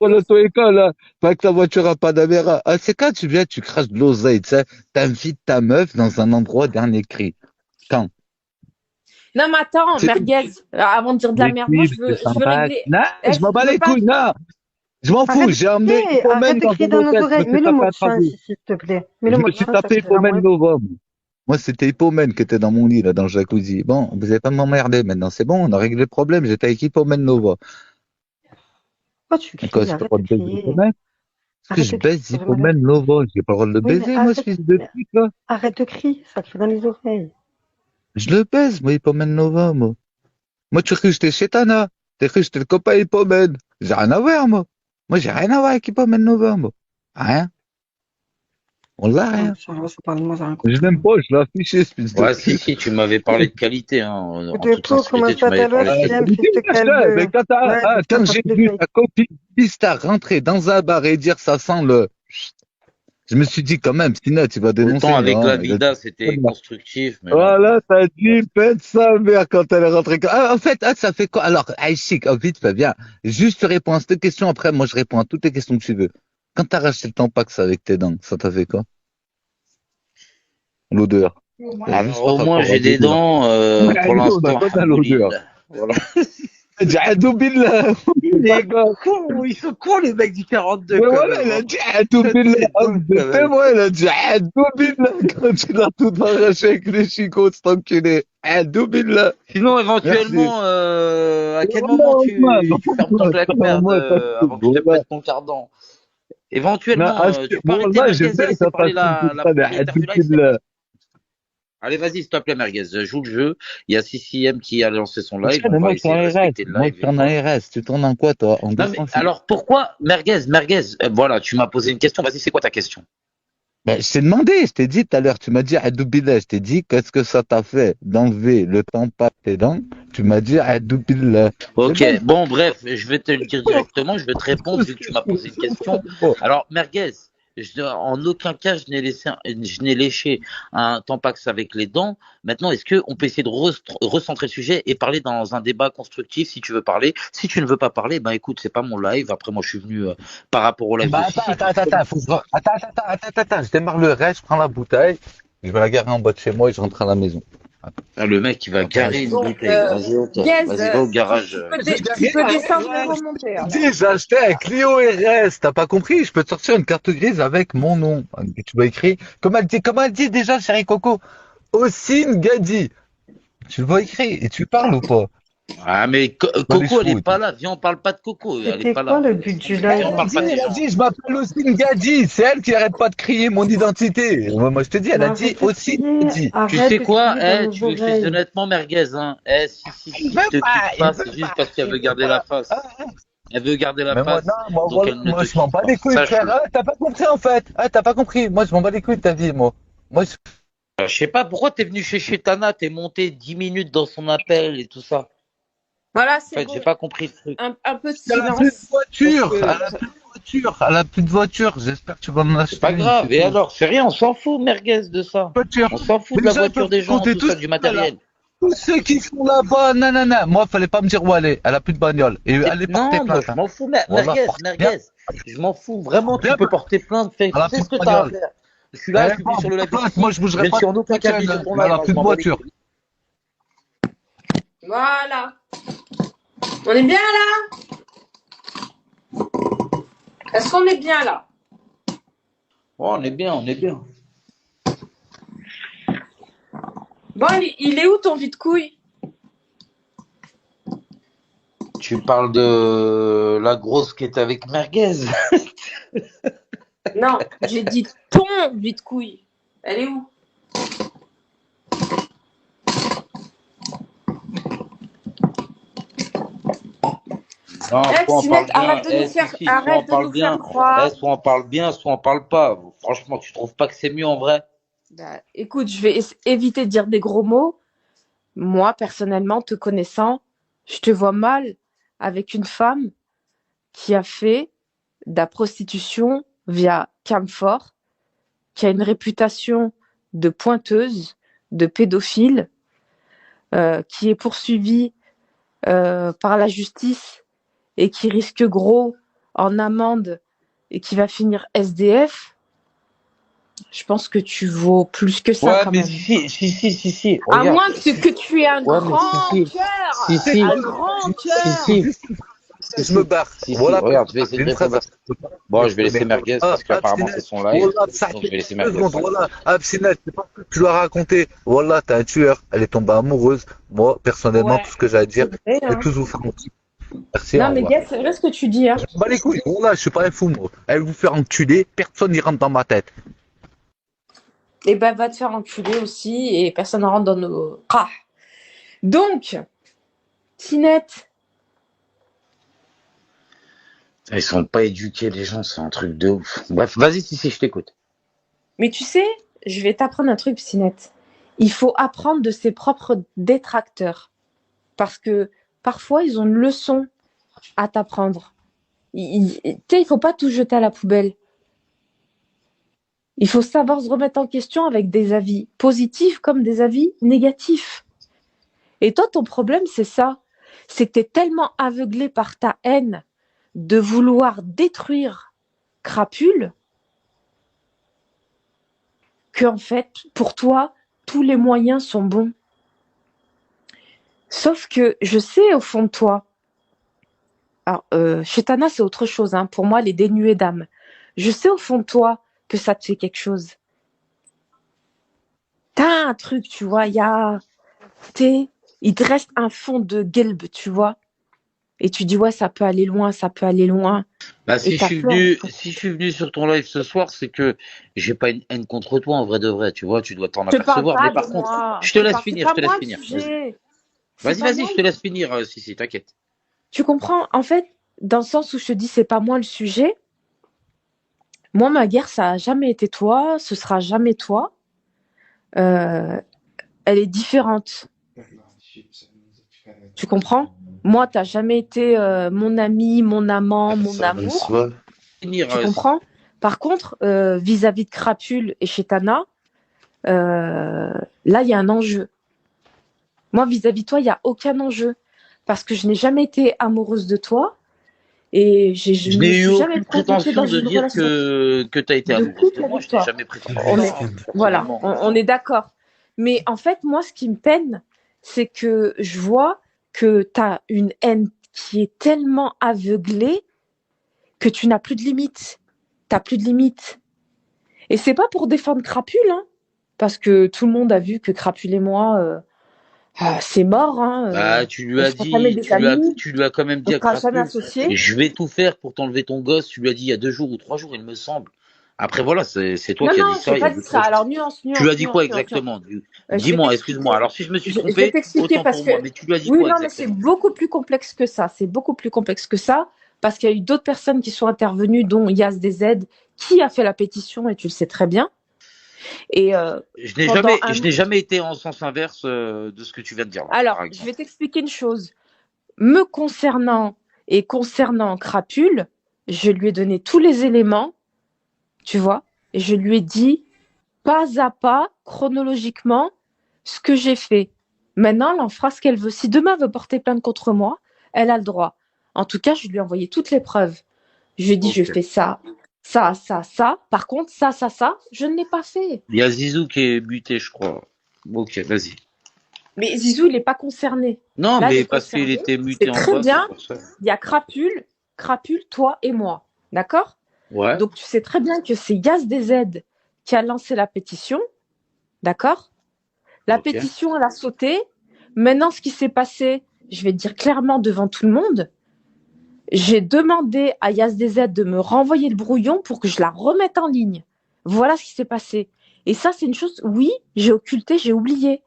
pour l'auto-école, là. Pas que ta voiture a pas d'AMR. Ah, c'est quand tu viens, tu craches de l'oseille, tu sais. T'invites ta meuf dans un endroit dernier cri. Quand? Non, mais attends, C'est merguez, avant de dire de la les merde, moi, cuivres, c'est je veux sympa. régler. Non, Eh, je m'en bats je veux les pas. couilles, non. Je m'en fous, Arrête de j'ai emmené crier, Hippomène arrête de dans crier un dans nos hôtel, je me oreilles. suis Mets le tapé mot un de chien travaux. ici, s'il te plaît. Mets Je le mot me de suis chien, ça tapé fait la Hippomène mouette. Nova, moi. Moi, c'était Hippomène qui était dans mon lit, là, dans le jacuzzi. Bon, vous n'allez pas m'emmerder maintenant, c'est bon, on a réglé le problème, j'étais avec Hippomène Nova. Pourquoi tu Et quoi, cries? j'ai pas Arrête le de droit de baiser crier. Hippomène? Est-ce que Arrête je de crier, baise ça fait mal. Hippomène Nova? J'ai pas le droit de le Oui, mais baiser, moi, arrête ce de, fils de mais pute, là. arrête de crier, ça te fait dans les oreilles. Je le baise, moi, Hippomène Nova, moi. Moi, tu crois que j'étais chez Tana. Tu cru que j'étais le copain Hippomène. J'ai rien à voir, moi. Moi, j'ai rien à voir avec Hippomène Nova, moi. Rien. On l'a Ah, rien. ça va, ça parle de moi, j'ai rien Je compris. l'aime pas, je l'ai affiché, ce fils de Ouais, si, pute. si, tu m'avais parlé de qualité, hein. Coup En de toute peau, comment sincérité, tu ça m'avais t'appelle parlé de aussi, un qualité. fils de Mais calme. quand, Ouais, quand détends-toi j'ai les vu oreilles. ta copine Pista rentrer dans un bar et dire ça sent le... Je me suis dit quand même, Stina, tu vas Autant dénoncer. avec Hein. la Vida, c'était constructif, mais là, Voilà, t'as dit, pète sa mère quand elle est rentrée. Ah, en fait, ah, ça fait quoi? Alors, chic, oh, vite fait, bien. Juste, tu réponds à cette question, après, moi, je réponds à toutes les questions que tu veux. Quand t'as racheté le Tampax avec tes dents, ça t'a fait quoi? L'odeur. Juste alors, par au moins, rapport à j'ai des l'odeur. dents, pour Nous, on a l'instant, quoi dans l'odeur? alhamdoulilah. Voilà. Jahadou billah. Il Pas est grave. con, ils sont cons, les mecs du 42, Mais quand voilà, même, il hein. a dit Jahadou Ça, billah. c'est dingue, quand même. Fais-moi, il a dit Jahadou billah. Quand il a tout arraché avec les chicots, cet enculé. Jahadou billah. Sinon, Merci. éventuellement, à quel moment Voilà, tu fermes ton claque-merde, moi, avant que je te voilà. pète ton cardan? Non, Éventuellement, tu peux arrêter Wallah, j'aime merguez et bien laisser ta parler façon de la dire ça, propriétaire Jahadou du live, s'il te billah. plaît. Allez, vas-y, s'il te plaît, merguez, joue le jeu. Il y a CCM qui a lancé son live, on Mais va moi, je essayer tourne de en RS. respecter le Moi, je live et tourne en voilà. RS. Tu tournes en quoi, toi? En Non mais 206? alors pourquoi merguez, voilà, tu m'as posé une question, vas-y, c'est quoi ta question? Ben, je t'ai demandé, je t'ai dit tout à l'heure, tu m'as dit Adoubillah, je t'ai dit qu'est-ce que ça t'a fait d'enlever le temps pas tes dents, tu m'as dit Adoubillah. C'est Ok, bon. bon bref, je vais te le dire directement, je vais te répondre vu que tu m'as posé une question. Alors merguez, en aucun cas je n'ai léché un tampax avec les dents. Maintenant, est-ce que on peut essayer de recentrer le sujet et parler dans un débat constructif si tu veux parler? Si tu ne veux pas parler, ben écoute, c'est pas mon live. Après, moi, je suis venu par rapport au live de Bah, attends, Sissi. attends, attends, attends, attends, je démarre le reste, je prends la bouteille, je vais la garer en bas de chez moi et je rentre à la maison. Ah, le mec, il va Attends, garer une Bon, bouteille. Vas-y, Guez, vas-y, va au garage. tu peux descendre et remonter, hein. dis, j'ai acheté un Clio RS, t'as pas compris? Je peux te sortir une carte grise avec mon nom. Tu vas écrire, comment elle dit déjà, chérie Coco? Ossine Gadi. Tu le vois écrit et tu parles ou pas? Ah, mais Dans les Coco, elle est chevaux et pas tout. là. Viens, on parle pas de Coco. Elle est C'était pas quoi là. le but du Viens, live on en parle pas des fait? Elle a gens. dit, je m'appelle Ossine Gadi. C'est elle qui arrête pas de crier mon identité. Moi, je te dis, elle Mais a dit arrête de Ossine crier, Gadi. Tu arrête sais de quoi? crier dans Eh, nos tu veux que je te dise oreilles. honnêtement, merguez, hein? Eh, Il si veut te kiffe pas, il pas, veut c'est juste pas, parce qu'elle il veut veut garder la pas. face. Elle veut garder la Mais moi, non, face, moi, donc voilà, elle ne moi, te je m'en kiffe bats pas. les couilles, frère. Sache-le. Ah, t'as pas compris, en fait. Ah, t'as pas compris. Moi, je m'en bats les couilles de ta vie, moi. Moi, Je sais pas pourquoi t'es venu chez Tana, t'es monté 10 minutes dans son appel et tout ça. Voilà, En c'est fait, j'ai bon. pas compris le truc. Un peu de elle a plus de silence. Parce voiture. que Elle a plus de voiture. Elle a plus de voiture. J'espère que tu vas m'en C'est acheter pas une, c'est grave. Et tout. alors, c'est rien, on s'en fout, merguez, de ça. Voiture. On s'en fout de la Déjà, ils voiture peuvent des gens, compter tout tous ça, ceux du qu'elle a. matériel. Tous ceux qui sont là-bas, nanana. Moi, fallait pas me dire où elle est. Elle a plus de bagnole. Et allez porter Non, moi plainte, je hein. m'en fous, Voilà, porte bien, merguez. Je m'en fous, vraiment, tu bien peux plainte. porter plainte, fais, Elle a fais plus ce de que t'as à bagnole. faire. Je suis là, je Elle suis venu sur porte le bien live de plainte. Moi, Sissi, je je bougerai ne pas suis de en aucun toute cas venu seule, sur hein. ton Mais elle live, a hein, plus je de m'en bats les voiture. couilles. voilà. On est bien là? Est-ce qu'on est bien là? Oh, on est bien, on est bien. Bon, il est où ton vide-couille? Tu parles de la grosse qui est avec merguez. Non, j'ai dit ton vide-couille. Elle est où? Non, Eh, soit on parle Sinette, bien, eh, soit on arrête de parle nous faire bien, eh, croire. soit on parle bien, soit on parle pas. Franchement, tu trouves pas que c'est mieux en vrai? Bah, écoute, je vais éviter de dire des gros mots. Moi, personnellement, te connaissant, je te vois mal avec une femme qui a fait de la prostitution via Camfort, qui a une réputation de pointeuse, de pédophile, qui est poursuivie par la justice et qui risque gros en amende et qui va finir SDF, je pense que tu vaux plus que ça Ouais, quand mais même. si. À Regarde. moins que tu aies un Ouais, mais grand si. cœur, un grand cœur. Je me barre. Si. Voilà, Regarde, je vais essayer j'ai de une phrase répondre. Bon, je vais laisser Merguez parce qu'apparemment c'est Abstinence. son live. Wallah, ça Donc fait je vais laisser 2 Merguez. secondes. Voilà, Abstinence, c'est pas ce que tu dois raconter. Wallah, t'es un tueur. Elle est tombée amoureuse. Moi, personnellement, Ouais, tout ce que j'ai à dire, c'est vrai, c'est hein. tous vous faire mentir. Merci, au Non, mais revoir. gars, c'est vrai ce que tu dis, hein. Je m'en bats les couilles. Wallah, je suis pas un fou, moi. Elle vous faire enculer. Personne n'y rentre dans ma tête. Et ben, va te faire enculer aussi et personne ne rentre dans nos... Ah. Donc, Tinette, Ils sont pas éduqués, les gens, c'est un truc de ouf. Bref, vas-y, si, je t'écoute. mais tu sais, je vais t'apprendre un truc, Tinette. Il faut apprendre de ses propres détracteurs. Parce que parfois, ils ont une leçon à t'apprendre. Tu sais, il faut pas tout jeter à la poubelle. Il faut savoir se remettre en question avec des avis positifs comme des avis négatifs. Et toi, ton problème, c'est ça. C'est que tu es tellement aveuglé par ta haine de vouloir détruire Crapule qu'en fait, pour toi, tous les moyens sont bons. Sauf que je sais au fond de toi, alors, chez Tana, c'est autre chose, hein. Pour moi, elle est dénuée d'âme. Je sais au fond de toi que ça te fait quelque chose. T'as un truc, tu vois, il te reste un fond de guelbe, tu vois. Et tu dis, ouais, ça peut aller loin, ça peut aller loin. Bah, Et t'as peur. si je suis venu sur ton live ce soir, c'est que j'ai pas une haine contre toi en vrai de vrai, tu vois, tu dois t'en Je te parle apercevoir. pas Mais par de contre, moi. je te laisse C'est finir, pas je te laisse moi le finir. sujet. C'est pas Vas-y, moi je le- te laisse finir, si, t'inquiète. Tu comprends? En fait, dans le sens où je te dis, c'est pas moi le sujet. Moi, ma guerre, ça a jamais été toi, ce sera jamais toi. Euh, elle est différente. Tu comprends? Moi, t'as jamais été mon ami, mon amant, mon amour. Finir, Tu comprends? Par contre, vis-à-vis de Crapule et chez Tana, là, il y a un enjeu. Moi, vis-à-vis de toi, il n'y a aucun enjeu. Parce que je n'ai jamais été amoureuse de toi et je je ne me n'ai eu suis jamais aucune projetée dans prétention de une dire relation que tu as été de amoureuse de couple moi, avec je n'ai toi. jamais prétendu On ça, est, hein, voilà, personnellement. on est d'accord. Mais en fait, moi, ce qui me peine, c'est que je vois que tu as une haine qui est tellement aveuglée que tu n'as plus de limites. Tu n'as plus de limites. Et c'est pas pour défendre Crapule, hein, parce que tout le monde a vu que Crapule et moi, c'est mort. Hein, Bah, tu lui on as sera jamais dit, des amis, tu lui as quand même on dit à sera jamais Crapule, associés. je vais tout faire pour t'enlever ton gosse. Tu lui as dit il y a 2 jours ou 3 jours, il me semble. Après, voilà, c'est toi Non, qui as dit non, ça j'ai il y a pas deux dit trois ça. jours. Alors, nuance, Tu lui nuance, as dit quoi nuance, nuance, nuance. exactement? Je vais Dis-moi, t'expliquer. excuse-moi. Alors, si je me suis Je vais trompé, t'expliquer autant parce pour que, moi. Mais tu lui as dit oui, quoi non, mais c'est exactement? beaucoup plus complexe que ça. C'est beaucoup plus complexe que ça parce qu'il y a eu d'autres personnes qui sont intervenues, dont Yas DZ, qui a fait la pétition et tu le sais très bien. Et pendant Je n'ai jamais été en sens inverse de ce que tu viens de dire là, Alors, par je exemple. vais t'expliquer une chose. Me concernant et concernant Crapule, je lui ai donné tous les éléments, tu vois, et je lui ai dit pas à pas, chronologiquement, ce que j'ai fait. Maintenant, elle en fera ce qu'elle veut. Si demain elle veut porter plainte contre moi, elle a le droit. En tout cas, je lui ai envoyé toutes les preuves. Je lui ai dit, Ok. je fais ça, ça, ça, ça. Par contre, ça, je ne l'ai pas fait. Il y a Zizou qui est buté, je crois. Ok, vas-y. Mais Zizou, il n'est pas concerné. Non, Là, il mais est parce qu'il concerné. était muté C'est en très bas, c'est bien. pour ça. Il y a Crapule, toi et moi. D'accord? Ouais. Donc, tu sais très bien que c'est Yas DZ qui a lancé la pétition. D'accord? La Ok. pétition, elle a sauté. Maintenant, ce qui s'est passé, je vais te dire clairement devant tout le monde, j'ai demandé à Yas DZ de me renvoyer le brouillon pour que je la remette en ligne. Voilà ce qui s'est passé. Et ça, c'est une chose, oui, j'ai occulté, j'ai oublié.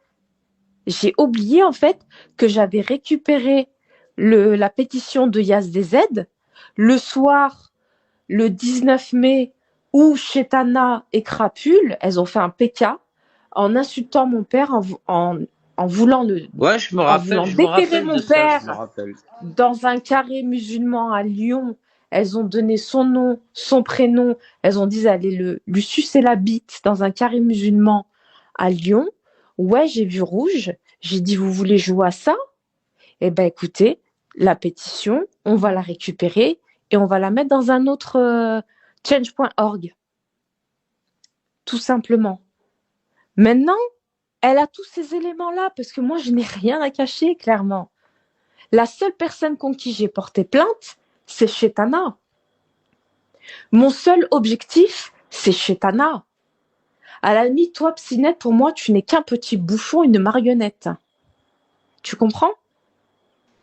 J'ai oublié, en fait, que j'avais récupéré la pétition de Yas DZ le soir, le 19 mai, où Chetana et Crapule, elles ont fait un PK en insultant mon père, en voulant Ouais, je me en voulant rappelle déterrer de mon ça, je me père rappelle. dans un carré musulman à Lyon. Elles ont donné son nom, son prénom. Elles ont dit aller lui sucer la bite dans un carré musulman à Lyon. Ouais, j'ai vu rouge. J'ai dit, vous voulez jouer à ça? Eh ben, écoutez, la pétition, on va la récupérer et on va la mettre dans un autre change.org, tout simplement. Maintenant, elle a tous ces éléments-là, parce que moi, je n'ai rien à cacher, clairement. La seule personne contre qui j'ai porté plainte, c'est Chetana. Mon seul objectif, c'est Chetana. À la limite, toi, Psynet, pour moi, tu n'es qu'un petit bouffon, une marionnette. Tu comprends?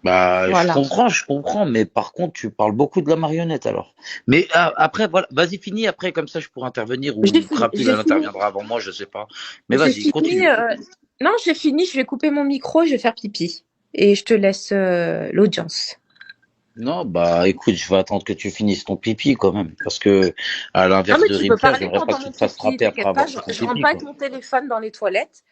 Bah, Voilà. je comprends, mais par contre, tu parles beaucoup de la marionnette alors. Mais après, voilà, vas-y, finis, après, comme ça, je pourrais intervenir, ou J'ai fini. Crapule, elle interviendra avant moi, je sais pas. Mais J'ai vas-y, fini. continue. Non, j'ai fini. Je vais couper mon micro. Je vais faire pipi. Et je te laisse l'audience. Non, bah, écoute, je vais attendre que tu finisses ton pipi quand même, parce que, à l'inverse Non, mais de tu peux Rimka, parler j'aimerais pas pendant que tu mon te fasses pipi. frapper après T'inquiète pas. avoir fait ton Je rentre pipi, pas quoi. avec mon téléphone dans les toilettes.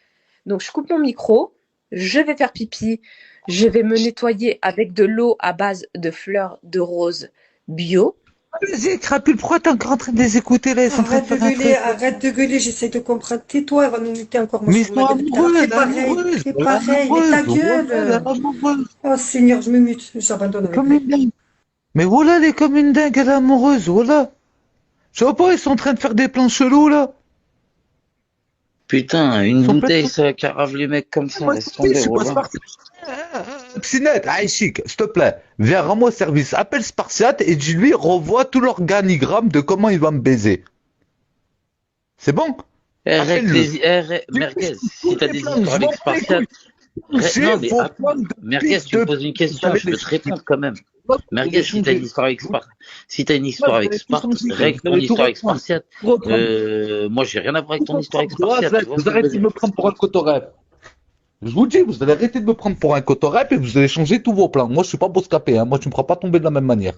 Donc, je coupe mon micro. Je vais faire pipi. Je vais me nettoyer avec de l'eau à base de fleurs de rose bio. Vas-y, Crapule, pourquoi t'es encore en train de les écouter là? Ils sont en train de Arrête de gueuler, j'essaie de comprendre. Tais-toi, elle va nous muter encore, moi, Mais ils sur ma sont gueule depuis tout à l'heure. amoureux, Fais elle est pareil, amoureuse, fais elle est pareil, mais amoureuse, ta voilà, elle gueule. est amoureuse. Oh Seigneur, je me mute, j'abandonne avec Comme lui. une dingue. Mais voilà, elle est comme une dingue, elle est amoureuse, voilà. Je vois pas, ils sont en train de faire des plans chelous là. Putain, Ils une sont bouteille, peut-être. ça carave les mecs comme ça, Moi, laisse je tomber, suis pas voilà. Spartiate. Psynet, Aïchik, s'il te plaît, viens, rends-moi service. Appelle Spartiate et dis-lui, revois tout l'organigramme de comment il va me baiser. C'est bon? Appelle-le. Merguez, si Tous t'as les des plans, histoires je avec m'en bats les Spartiate, couilles. J'ai non, mais vos plans de Merguez, fils tu me de poses une pute. Vous question, allez je les peux te changer. répondre quand même. Vous Merguez, allez si t'as une changer. histoire avec si t'as une histoire Vous avec allez tout changer. règle Vous ton allez tout histoire avec reprendre. Spartiate. Tout reprendre. Moi, j'ai rien à voir avec ton Tout histoire avec reprendre. Spartiate, tu vois ce Vous que je veux arrêtez de dire? me prendre pour un cotorep. Je vous dis, vous allez arrêter de me prendre pour un cotorep et vous allez changer tous vos plans. Moi, je suis pas Boscapé, hein. Moi, tu me feras pas tomber de la même manière.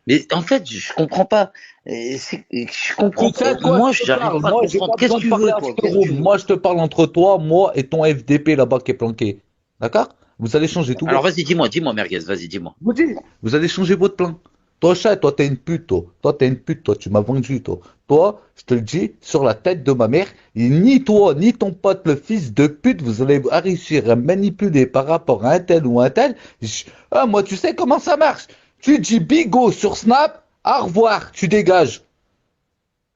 Mais en fait, je comprends pas. Je comprends Tu sais pas. de quoi Moi, je te j'arrive parle? pas à Moi, j'ai comprendre. pas Qu'est-ce besoin que de tu parler veux, à toi? Qu'est-ce que tu Room. veux? Moi, je te parle entre toi, moi et ton FDP là-bas qui est planqué. D'accord? Vous allez changer tout Alors, votre. vas-y, dis-moi, Merguez, vas-y, dis-moi. Je vous dis, vous allez changer votre plan. Toi, chat, toi, t'es une pute, toi. Toi, t'es une pute, toi. Tu m'as vendu, toi. Toi, je te le dis, sur la tête de ma mère, et ni toi, ni ton pote, le fils de pute, vous allez réussir à manipuler par rapport à un tel ou un tel. Ah, moi, tu sais comment ça marche? Tu dis bigo sur Snap, au revoir, tu dégages.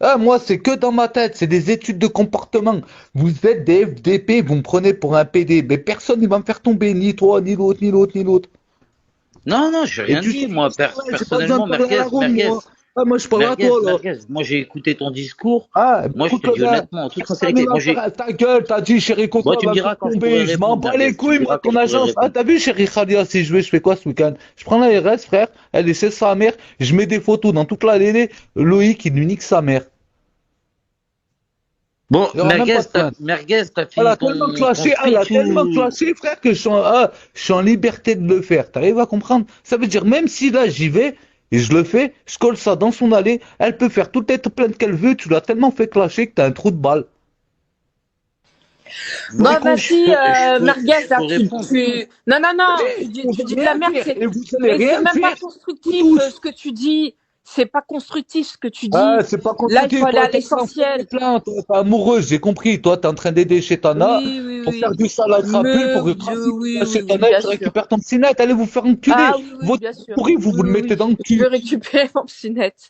Ah, moi, c'est que dans ma tête, c'est des études de comportement. Vous êtes des FDP, vous me prenez pour un PD, mais personne ne va me faire tomber, ni toi, ni l'autre, ni l'autre, ni l'autre. Non, j'ai Et rien tu dit, sais, moi, j'ai pas besoin de personnellement, parler à la room, moi. Ah, moi, je parle à toi, là. Moi, j'ai écouté ton discours. Ah, Moi, je te écoute-le dis bien. honnêtement, en toute Personne ne sincérité, va faire ta gueule, t'as dit, chéri Coco, moi, elle tu me va me faire diras quand je pourrais tomber. Je m'en répondre, bats les Merguez. Tu me couilles, moi, diras quand ton je pourrais agence. Ah, répondre. t'as vu, chéri Khalia, si je fais quoi ce week-end? Je prends la RS, frère, elle est chez sa mère, je mets des photos dans toute la télé, Loïc, il lui nique sa mère. Bon, Il y aura même pas de plainte. Merguez, t'as Elle fini a tellement ton clashé, elle a speech tellement ou... clashé, frère, que je suis en liberté de le faire. T'arrives à comprendre? Ça veut dire, même si là, j'y vais, et je le fais, je colle ça dans son allée, elle peut faire toutes les plaintes qu'elle veut, tu l'as tellement fait clasher que t'as un trou de balle. Bon, écoute, vas-y, Merguez, là, répondre. Non, Allez, tu dis de la merde, et vous allez mais c'est rien même pas faire, constructif tous. ce que tu dis. C'est pas constructif ce que tu Ah, dis. c'est pas Là, il faut constructif. aller Toi, à t'es pas en train de l'essentiel. plaindre. Toi, t'es amoureuse, j'ai compris. Toi, t'es en train d'aider Chetana pour faire Oui. du sale à Crapule, pour que Chetana, Bien tu sûr. récupères ton petit net. Allez vous faire enculer. Ah oui, Votre bien sûr. pourri, vous le mettez dans le Je cul. vais récupérer mon psynette.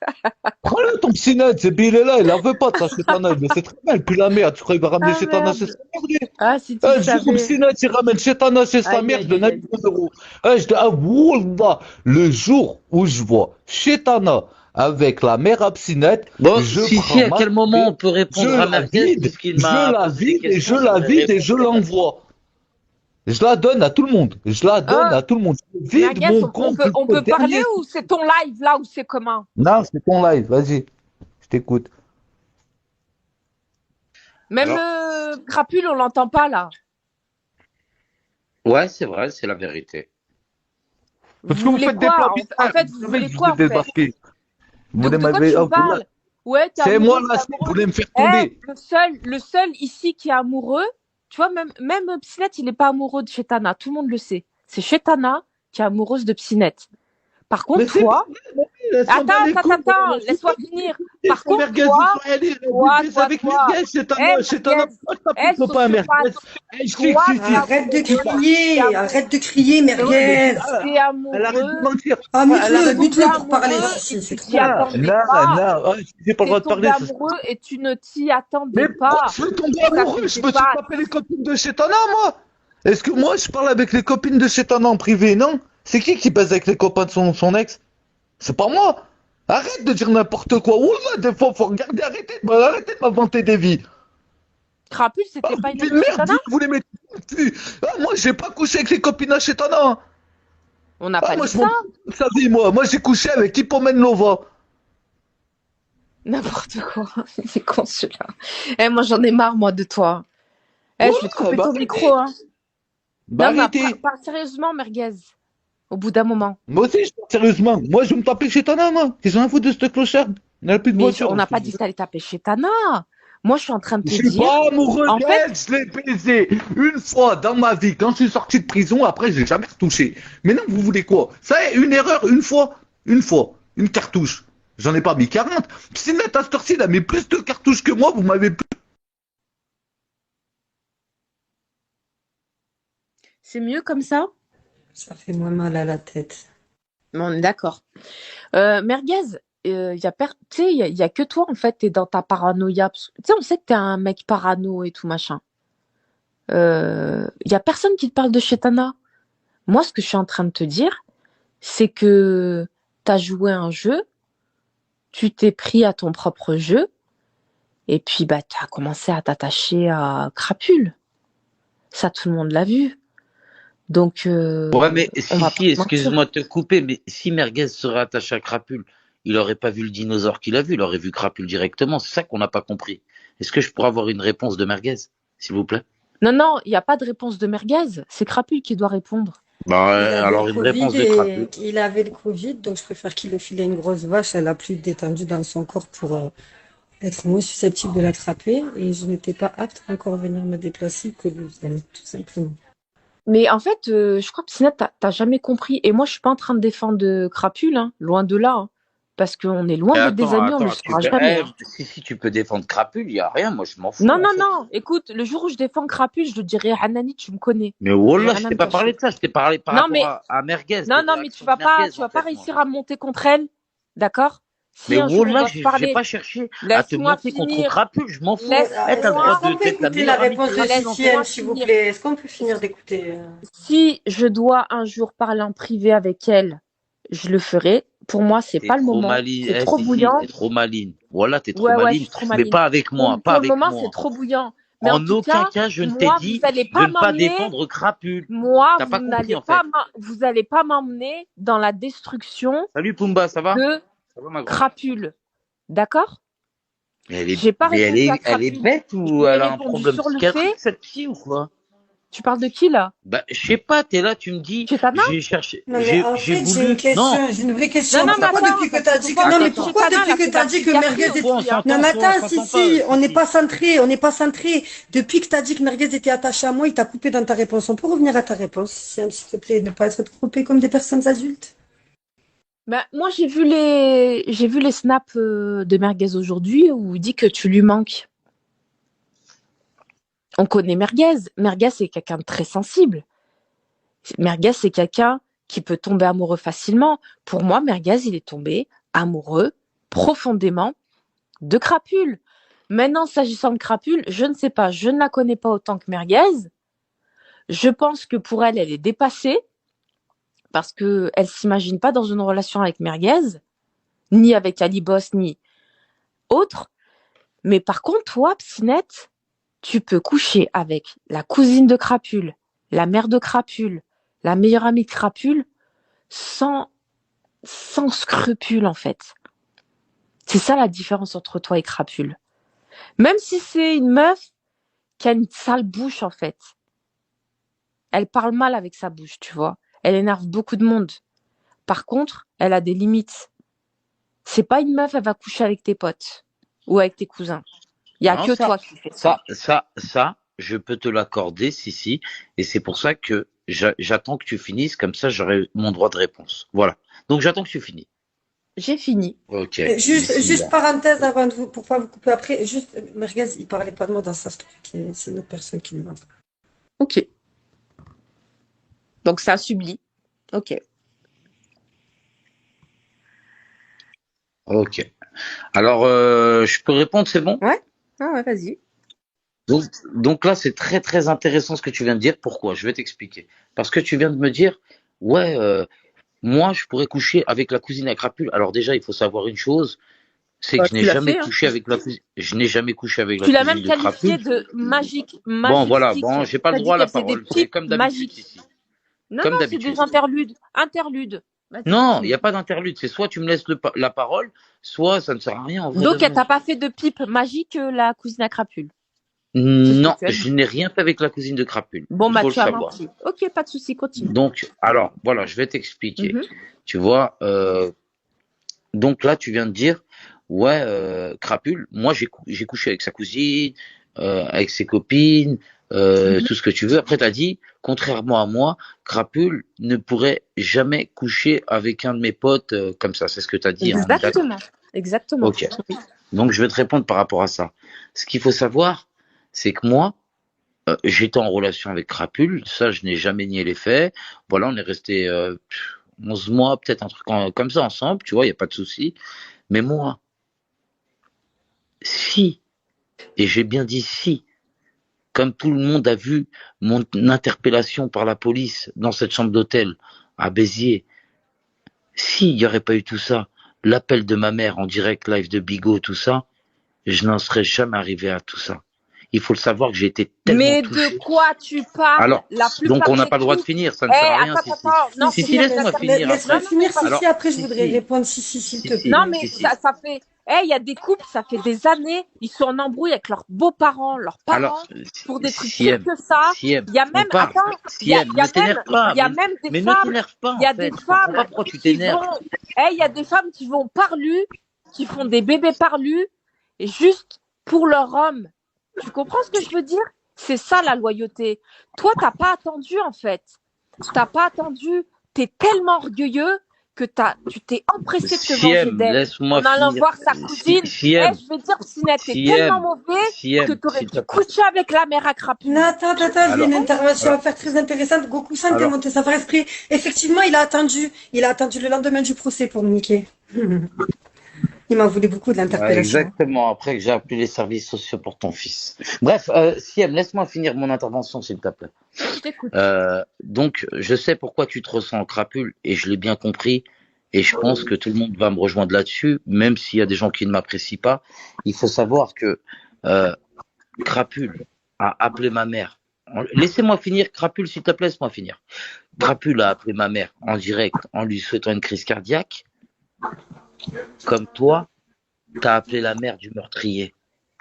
Prends-le, ton petit net. C'est Bill est là. Il en veut pas de ta Chetana. Il le sait très bien. Puis la merde. Tu crois qu'il va ramener Ah Chetana chez merde. sa mère, lui? Ah, si tu Le jour où le savais. petit net, il ramène Chetana chez sa Aïe, mère, je aïe, donne aïe, 1 aïe. million d'euros. Je dis, ah, wallah, le jour où je vois Chetana avec la mère abstinette, Bon, je si, prends à ma quel moment on peut je répondre à la Merguez, vide, puisqu'il je m'a la posé des vide et je questions, la j'aimerais vide et je répondre quand même. l'envoie. Je la donne à tout le monde. Je la donne Ah, à tout le monde. Je vide Merguez, mon compte on jusqu'au peut parler dernier. ou c'est ton live là ou c'est comment? Non, c'est ton live. Vas-y. Je t'écoute. Même Crapule, on l'entend pas là. Ouais, c'est vrai, c'est la vérité. Parce que Vous vous voulez faites des quoi? plans En fait, bizarres. vous Vous savez voulez que je quoi vous en ai fait? débarqué. Vous De voulez quoi tu me oh, voilà. parles? Ouais, t'es C'est moi amoureuse, là, t'es vous amoureux. voulez me faire tomber. Le seul ici qui est amoureux, tu vois, même Psynet, il n'est pas amoureux de Chetana. Tout le monde le sait. C'est Chetana qui est amoureuse de Psynet. Par Mais contre, c'est pas toi, vrai, elle s'en bat les couilles. laisse-moi finir. Et Par son contre, merguez, toi, il faut aller toi, baiser toi, avec toi, merguez, c'est un homme. merguez, Moi, je t'appelle copain sociopathe, merguez. Eh, toi, t'es Arrête de amoureux, crier, arrête de crier, Ah ouais, mais merguez. t'es elle arrête de amoureux, mentir. Ah, Elle arrête de tombé mute-le pour parler, amoureux et c'est tu t'y trop. attendais Non, pas. non, ouais, j'ai pas le T'es droit de tombé parler. amoureux et tu ne t'y attendais Mais pourquoi pas. je veux tomber Ça amoureux? fait Je des me suis pattes. tapé les copines de Chetana, moi. Est-ce que moi, je parle avec les copines de Chetana en privé? Non. C'est qui baise avec les copains de son ex? C'est pas moi. Arrête de dire n'importe quoi. Wallah, des fois, faut regarder, arrêtez de m'inventer des vies. Crapule, Ah, c'était pas une vous amie de de merde, Chetana? vous les mettez dans le cul. Ah, moi, j'ai pas couché avec les copines de Chetana. On n'a Ah, pas moi, dit je m'en ça. fous de sa vie, moi. Moi, j'ai couché avec Hippomen Nova. N'importe quoi. Il est con celui-là. Eh, moi, j'en ai marre, moi, de toi. Eh, je vais te Voilà, couper bah ton arrêtez. micro, hein. Bah Non, mais arrêtez. parle sérieusement, merguez. Au bout d'un moment. Moi aussi, sérieusement. Moi, je vais me taper Chetana, moi. Qu'est-ce qu'on a foutu de cette clocharde? On n'a plus de Mais voiture. on n'a pas dit que t'allais taper chez Tana. Moi, je suis en train de Je te suis dire. pas amoureux En fait, d'elle, je l'ai baisé une fois dans ma vie quand je suis sorti de prison, après j'ai jamais retouché. Maintenant vous voulez quoi? Ça est une erreur une fois, une cartouche. J'en ai pas mis 40. Si net à cette heure-ci, il a mis plus de cartouches que moi, vous m'avez plus. c'est mieux comme ça. Ça fait moins mal à la tête. Mais on est d'accord. Merguez, tu sais, il y a que toi, en fait, t'es dans ta paranoïa. Tu sais, on sait que t'es un mec parano et tout, machin. Il y a personne qui te parle de Chetana. Moi, ce que je suis en train de te dire, c'est que t'as joué un jeu, tu t'es pris à ton propre jeu, et puis bah t'as commencé à t'attacher à Crapule. Ça, tout le monde l'a vu. Donc, Ouais, mais on va si, pas mentir. excuse-moi de te couper, mais si Merguez serait attaché à Crapule, il aurait pas vu le dinosaure qu'il a vu, il aurait vu Crapule directement. C'est ça qu'on n'a pas compris. Est-ce que je pourrais avoir une réponse de Merguez, s'il vous plaît? Non, il n'y a pas de réponse de Merguez. C'est Crapule qui doit répondre. Bah, Il avait alors le une Covid réponse de et Crapule. il avait le Covid, donc je préfère qu'il le file à une grosse vache. Elle a plus détendu dans son corps pour être moins susceptible de l'attraper. Et je n'étais pas apte à encore venir me déplacer que lui, tout simplement. Mais en fait, je crois que Pinette, t'as jamais compris. Et moi, je suis pas en train de défendre Crapule, hein, loin de là. Hein, parce qu'on est loin Mais d'être des amis, on ne le tu sera peux, jamais. Hein. si tu peux défendre Crapule, il y a rien, moi je m'en fous. Non, en fait. non. Écoute, le jour où je défends Crapule, je te dirai, Hanani, tu me connais. Mais J'ai wallah, rien je à t'ai me pas cacher. parlé de ça, je t'ai parlé par Non, rapport mais à Merguez, non, des mais réactions de Merguez, tu vas pas en fait, moi. réussir à monter contre elle, d'accord? Mais Si un jour on wallah, doit se j'ai parler, pas cherché à te laisse-moi monter contre finir. Crapule, je m'en fous. Laisse-moi. T'as le droit Est-ce qu'on peut d'être la écouter la meilleure amie de réponse de Crapule, en fait. Lucienne, s'il vous finir. plaît? Est-ce qu'on peut finir d'écouter Si je dois un jour parler en privé avec elle, je le ferai. Pour moi, c'est T'es pas le trop moment. maline, C'est trop si, bouillant. t'es trop maline. Voilà, t'es trop Ouais, je maline, suis trop mais maline. pas avec moi, pas Pour le avec moment, moi. c'est trop bouillant. Mais en En tout aucun cas, cas, je ne t'ai moi, dit vous allez de pas ne pas m'emmener. défendre Crapule. Moi, T'as vous pas compris, n'allez en pas, fait. vous allez pas m'emmener dans la destruction Salut Pumba, ça va? de Ça va, ma grande? Crapule. D'accord? Mais J'ai pas répondu à elle est Crapule. bête Je ou lui ai elle a un répondu problème sur le psychiatrique, fait. cette fille, ou quoi? Tu parles de qui là? Bah, je sais pas, t'es là, tu me dis, Chetana? j'ai cherché, Non, mais en j'ai fait, j'ai une voulu, question, non, j'ai une vraie question. Non, mais Pourquoi attends, depuis que parce t'as qu'il dit faut que, pas non, mais mettre pourquoi Chetana, depuis là, que c'est t'as la dit que psychiatrie Merguez toi, on était... aussi. Hein. Non, s'entend, mais toi, on attends, s'entend pas, si, on n'est si. pas centré, on n'est pas centré. Depuis que t'as dit que Merguez était attaché à moi, il t'a coupé dans ta réponse. On peut revenir à ta réponse, s'il te plaît, ne pas être coupé comme des personnes adultes. Bah, moi, j'ai vu les snaps de Merguez aujourd'hui où il dit que tu lui manques. On connaît Merguez. Merguez, c'est quelqu'un de très sensible. Merguez, c'est quelqu'un qui peut tomber amoureux facilement. Pour moi, Merguez, il est tombé amoureux profondément de Crapule. Maintenant, s'agissant de Crapule, je ne sais pas. Je ne la connais pas autant que Merguez. Je pense que pour elle, elle est dépassée parce qu'elle ne s'imagine pas dans une relation avec Merguez, ni avec Ali Boss, ni autre. Mais par contre, toi, Psinette, tu peux coucher avec la cousine de Crapule, la mère de Crapule, la meilleure amie de Crapule, sans scrupule, en fait. C'est ça la différence entre toi et Crapule. Même si c'est une meuf qui a une sale bouche, en fait. Elle parle mal avec sa bouche, tu vois. Elle énerve beaucoup de monde. Par contre, elle a des limites. C'est pas une meuf, elle va coucher avec tes potes ou avec tes cousins. Il y a Non, que toi qui fais ça. Ça, je peux te l'accorder, si. Et c'est pour ça que j'attends que tu finisses, comme ça j'aurai mon droit de réponse. Voilà. Donc j'attends que tu finis. J'ai fini. Ok. Juste Bismillah. parenthèse avant de vous, pour pas vous couper après, juste, Merguez, il parlait pas de moi dans sa story, c'est une autre personne qui me l'a. Ok. Donc ça sublit. Ok. Ok. Alors, je peux répondre, c'est bon? Ouais. Ah ouais, vas-y. Donc là, c'est très très intéressant ce que tu viens de dire. Pourquoi? Je vais t'expliquer. Parce que tu viens de me dire, ouais, moi, je pourrais coucher avec la cousine à crapule. Alors déjà, il faut savoir une chose, c'est que je n'ai Tu l'as jamais fait, hein. couché avec la cousine. Je n'ai jamais couché avec la Tu l'as même cousine de qualifié crapule. de magique, Bon, voilà. magique. Bon, j'ai pas le T'as dit droit à la qu'elle faisait des parole. C'est pipes comme d'habitude magiques. ici. Non, Comme non, c'est d'habitude. des interludes. Interludes. Vas-y, Non, il continue. n'y a pas d'interlude. C'est soit tu me laisses la parole, soit ça ne sert à rien en vrai de Donc, elle vrai. t'a pas fait de pipe magique, la cousine à crapule. C'est ce Non, que tu as dit. je n'ai rien fait avec la cousine de crapule. Bon, Il bah, faut le tu as savoir. menti. Ok, pas de souci, continue. Donc, alors, voilà, je vais t'expliquer. Mhm. Tu vois, donc là, tu viens de dire, ouais, crapule, moi j'ai couché avec sa cousine, avec ses copines, tout ce que tu veux. Après, t'as dit, contrairement à moi, crapule ne pourrait jamais coucher avec un de mes potes comme ça. C'est ce que t'as dit, hein, on est d'accord? Exactement. Exactement. Ok. Donc, je vais te répondre par rapport à ça. Ce qu'il faut savoir, c'est que moi, j'étais en relation avec crapule, ça je n'ai jamais nié les faits. Voilà, on est resté 11 mois, peut-être un truc comme ça ensemble, tu vois, il n'y a pas de souci. Mais moi, si, et j'ai bien dit si, comme tout le monde a vu mon interpellation par la police dans cette chambre d'hôtel à Béziers, s'il n'y aurait pas eu tout ça, l'appel de ma mère en direct live de Bigot, tout ça, je n'en serais jamais arrivé à tout ça. Il faut le savoir que j'ai été tellement Mais touché. de quoi tu parles? Alors, La donc plupart on n'a des pas le droit de coups. finir, ça ne sert à rien, Attends, Sissi. attends. Non, Sissi, c'est laisse-moi finir Laisse-moi après. finir, pas. Sissi, Alors, après je Sissi, voudrais répondre, Sissi, s'il te Sissi, plaît. Non, mais Sissi. ça fait. Il y a des couples, ça fait des années, ils sont en embrouille avec leurs beaux-parents, leurs parents, Alors, pour des trucs pires Siem, que ça. Siem, Il y a on même, parle. attends, il y a, Siem, ne t'énerve pas. il y a même des Mais ne femmes, t'énerve pas, il y en a des fait. Je comprends femmes pas pourquoi tu qui t'énerves. vont, il y a des femmes qui vont parlu, qui font des bébés parlus, et juste pour leur homme. Tu comprends ce que je veux dire? C'est ça la loyauté. Toi, t'as pas attendu en fait. T'as pas attendu. T'es tellement orgueilleux que tu t'es empressé de te venger Siem, d'elle. laisse-moi En allant finir. voir sa cousine. Siem, Je vais dire, Sinette, t'es Siem, tellement mauvais que Siem, t'aurais s'il te dû plaît. coucher avec la mère à crapule. Non, attends, j'ai Alors, une intervention alors, à faire très intéressante. Goku-san, t'es alors, monté ça par esprit. Effectivement, il a attendu le lendemain du procès pour me niquer. Il m'en voulait beaucoup de ouais, l'interpellation. exactement, après que j'ai appelé les services sociaux pour ton fils. Bref, Siem, laisse-moi finir mon intervention, s'il te plaît. Je t'écoute. Donc, je sais pourquoi tu te ressens en crapule, et je l'ai bien compris, et je pense que tout le monde va me rejoindre là-dessus, même s'il y a des gens qui ne m'apprécient pas. Il faut savoir que Crapule a appelé ma mère. Laissez-moi finir, Crapule, s'il te plaît, laisse-moi finir. Crapule a appelé ma mère en direct en lui souhaitant une crise cardiaque, comme toi, t'as appelé la mère du meurtrier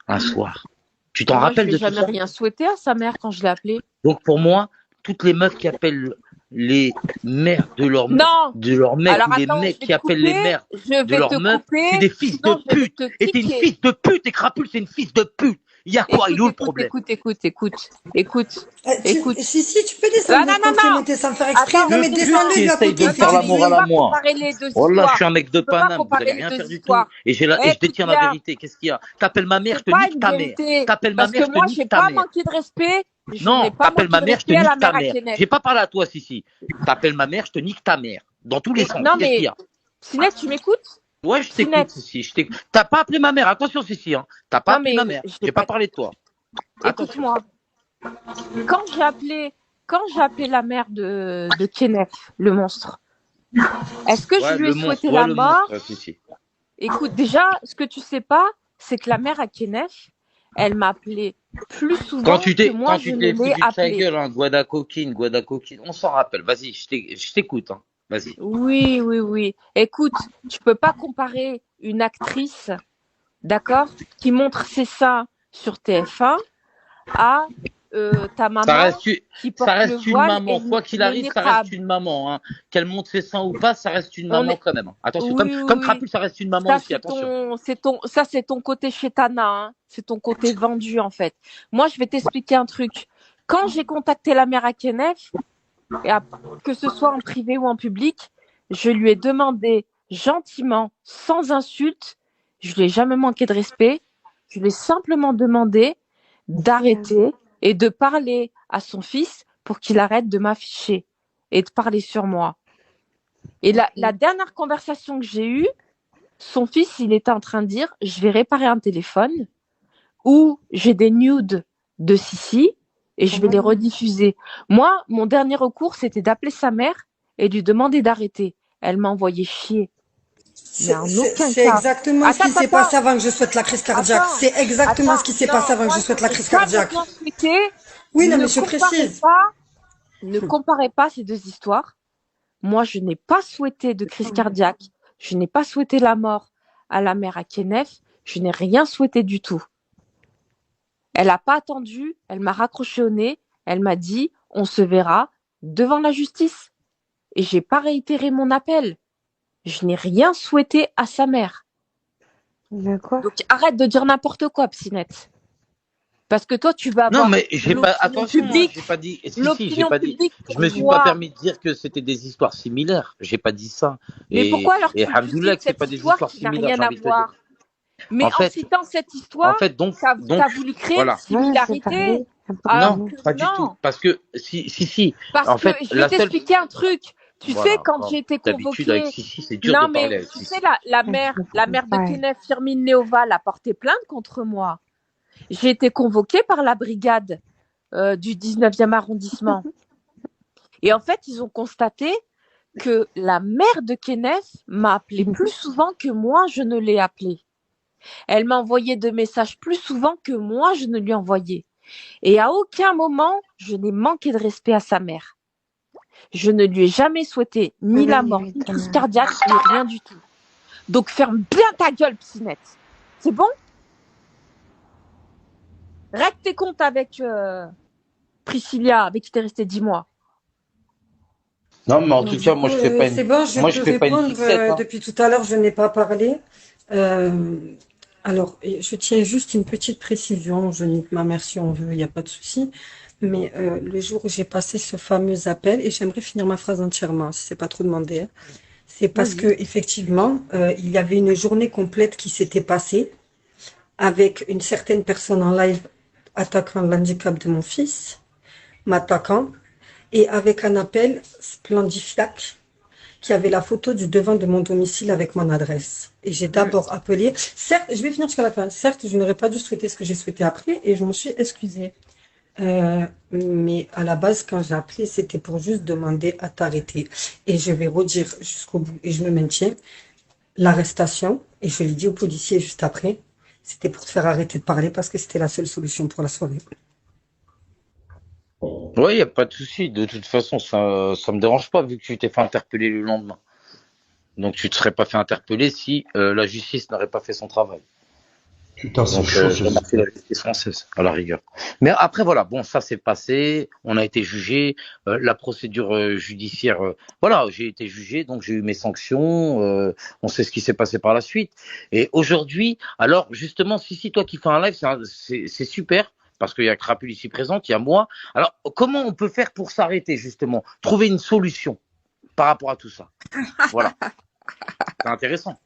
un soir. Tu t'en Moi, je rappelles vais de tout jamais ça? rien souhaiter à sa mère quand je l'ai appelée. Donc pour moi, toutes les meufs qui appellent les mères de leur Non. mec, Alors ou les attends, mecs je vais qui te appellent les couper. mères Je de vais leur te meuf, c'est couper. des fils Sinon, de je vais pute. te Et t'es une kicker. fils de pute, et Crapule, c'est une fils de pute. Il y a quoi? Il est où le problème? Écoute. Si, tu peux Non, descendre non, de ton non. monter sans faire exprès. Attends, Non, mais Que descends-le, tu lui, à essayes côté, de me il faire fait la du morale bruit. à pas moi. comparer les deux Oh là, je histoires. suis un mec de Tu peux pas Paname, vous comparer allez les rien deux faire du tout. histoires. Et je Écoute détiens la bien, vérité. Qu'est-ce qu'il y a? T'appelles ma mère, je c'est te pas nique une ta mère. vérité. T'appelles ma Parce mère, que je te moi, j'ai nique ta pas mère. manqué de respect. Je Non, n'ai pas t'appelles manqué ma de mère, je te respect à la nique ta mère à mère. Kenneth. J'ai pas parlé à toi, Sissi. T'appelles ma mère, je te nique ta mère. Dans tous les sens. Non, Qu'est-ce qu'il mais y a? Sinette, tu m'écoutes? Ouais, je t'écoute, Sinette. Sissi. T'as pas appelé ma mère. Attention, Sissi. Hein. T'as pas Non, appelé mais ma mère. je l'ai J'ai pas pas. parlé de toi. Attention. Écoute-moi. Quand j'ai appelé la mère de Kenneth, le monstre, est-ce que je Ouais, lui ai le souhaité monstre. la Ouais, le mort? monstre, Sissi. Écoute, déjà, ce que tu sais pas, c'est que la mère à Kenneth, elle m'a appelé plus souvent Quand tu que t'es, moi, quand je tu ne t'es l'ai foutu de sa appelé. gueule, hein, Guada coquine, on s'en rappelle. Vas-y, je t'écoute, hein. Vas-y. Oui. Écoute, tu peux pas comparer une actrice, d'accord, qui montre ses seins sur TF1 à ta Ça maman reste, qui porte ça le reste une voile et maman. Quoi qu'il le arrive, ça reste niqab. une maman. Hein. Qu'elle monte ses seins ou pas, ça reste une On maman est... quand même. Hein. Attention, Oui. comme Crapule, ça reste une maman Ça, aussi. Attention. c'est ton côté chétana, hein. C'est ton côté vendu, en fait. Moi, je vais t'expliquer un truc. Quand j'ai contacté la mère à Kenneth, que ce soit en privé ou en public, je lui ai demandé gentiment, sans insulte, je lui ai jamais manqué de respect, je lui ai simplement demandé d'arrêter et de parler à son fils pour qu'il arrête de m'afficher et de parler sur moi. Et la dernière conversation que j'ai eue, son fils, il était en train de dire, je vais réparer un téléphone où j'ai des nudes de Sissi et je vais les rediffuser. Moi, mon dernier recours, c'était d'appeler sa mère et de lui demander d'arrêter. Elle m'a envoyé chier. Mais en aucun C'est cas. exactement ce qui s'est passé avant que je souhaite la crise cardiaque. Attends, C'est exactement ce qui s'est passé avant que je souhaite la crise cardiaque. Oui, non, mais je précise. Ne comparez pas ces deux histoires. Moi, je n'ai pas souhaité de crise cardiaque. Je n'ai pas souhaité la mort à la mère à Kenneth. Je n'ai rien souhaité du tout. Elle n'a pas attendu. Elle m'a raccroché au nez. Elle m'a dit, on se verra devant la justice. Et j'ai pas réitéré mon appel. Je n'ai rien souhaité à sa mère. D'accord. Donc arrête de dire n'importe quoi, Psinette. Parce que toi, tu vas avoir. Non, mais j'ai pas. Attention, moi, j'ai pas dit. J'ai pas dit. Je me suis pas permis de dire que c'était des histoires similaires. J'ai pas dit ça. Mais pourquoi alors et Alhamdoulilah que c'est pas des histoires qui n'a similaires. rien à voir. Mais en citant cette histoire, t'as voulu créer une similarité. Non, pas du tout. Parce que si. Parce en fait, que je vais t'expliquer un truc. Tu sais, quand j'ai été convoquée. D'habitude, avec Sissi, c'est dur de parler avec Sissi. Tu sais, la mère de Kenneth, Firmine Léoval, a porté plainte contre moi. J'ai été convoquée par la brigade du 19e arrondissement. Et en fait, ils ont constaté que la mère de Kenneth m'a appelé plus souvent que moi, je ne l'ai appelée. Elle m'a envoyé de messages plus souvent que moi, je ne lui envoyais. Et à aucun moment, je n'ai manqué de respect à sa mère. Je ne lui ai jamais souhaité ni la mort, ni crise cardiaque, ni rien du tout. Donc ferme bien ta gueule, Psinette. C'est bon ? Règle tes comptes avec Priscilla, avec qui t'es resté 10 mois. Non, mais en tout cas, moi, je fais pas une. C'est bon, je peux répondre. Depuis tout à l'heure, je n'ai pas parlé. Alors, je tiens juste une petite précision. Je nique ma mère si on veut, il n'y a pas de souci. Mais le jour où j'ai passé ce fameux appel, et j'aimerais finir ma phrase entièrement, si c'est pas trop demandé, hein, c'est parce que effectivement, il y avait une journée complète qui s'était passée avec une certaine personne en live attaquant l'handicap de mon fils, m'attaquant, et avec un appel splendifiaque qui avait la photo du devant de mon domicile avec mon adresse. Et j'ai d'abord appelé. Certes, je vais finir jusqu'à la fin. Certes, je n'aurais pas dû souhaiter ce que j'ai souhaité après et je me suis excusée. Mais à la base, quand j'ai appelé, c'était pour juste demander à t'arrêter. Et je vais redire jusqu'au bout, et je me maintiens, l'arrestation, et je l'ai dit aux policiers juste après, c'était pour te faire arrêter de parler parce que c'était la seule solution pour la soirée. Oui, il n'y a pas de souci. De toute façon, ça me dérange pas vu que tu t'es fait interpeller le lendemain. Donc tu ne te serais pas fait interpeller si la justice n'aurait pas fait son travail. Putain, c'est chaud. Je remercie la justice française, à la rigueur. Mais après, voilà, bon, ça s'est passé, on a été jugé, la procédure judiciaire, voilà, j'ai été jugé, donc j'ai eu mes sanctions, on sait ce qui s'est passé par la suite. Et aujourd'hui, alors justement, si toi qui fais un live, c'est super, parce qu'il y a Crapule ici présente, il y a moi. Alors, comment on peut faire pour s'arrêter, justement, trouver une solution par rapport à tout ça? Voilà. C'est intéressant.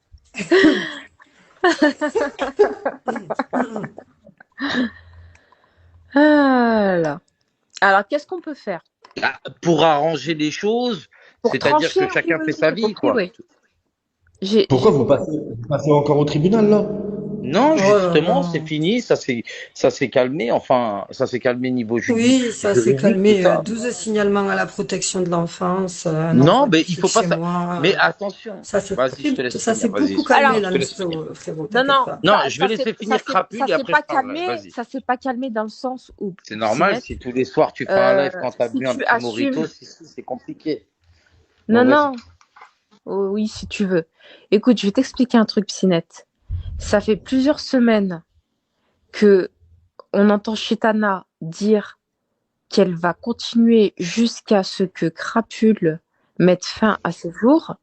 Alors, qu'est-ce qu'on peut faire? Pour arranger les choses, c'est-à-dire que chacun fait sa vie, quoi. Oui. Pourquoi vous passez encore au tribunal, là? Non, justement, c'est fini, ça s'est calmé, enfin, ça s'est calmé niveau judiciaire. Oui, ça s'est calmé, 12 signalements à la protection de l'enfance. Non, mais il faut pas ça. Mais attention. Ça s'est beaucoup calmé, là, frérot. Non, je vais laisser finir Crapule et après je parlerai. Ça s'est pas calmé dans le sens où. C'est normal, si tous les soirs tu fais un live quand t'as bu un petit mojito, c'est compliqué. Non. Oh, oui, si tu veux. Écoute, je vais t'expliquer un truc, Psinette. Ça fait plusieurs semaines que on entend Chetana dire qu'elle va continuer jusqu'à ce que Crapule mette fin à ses jours.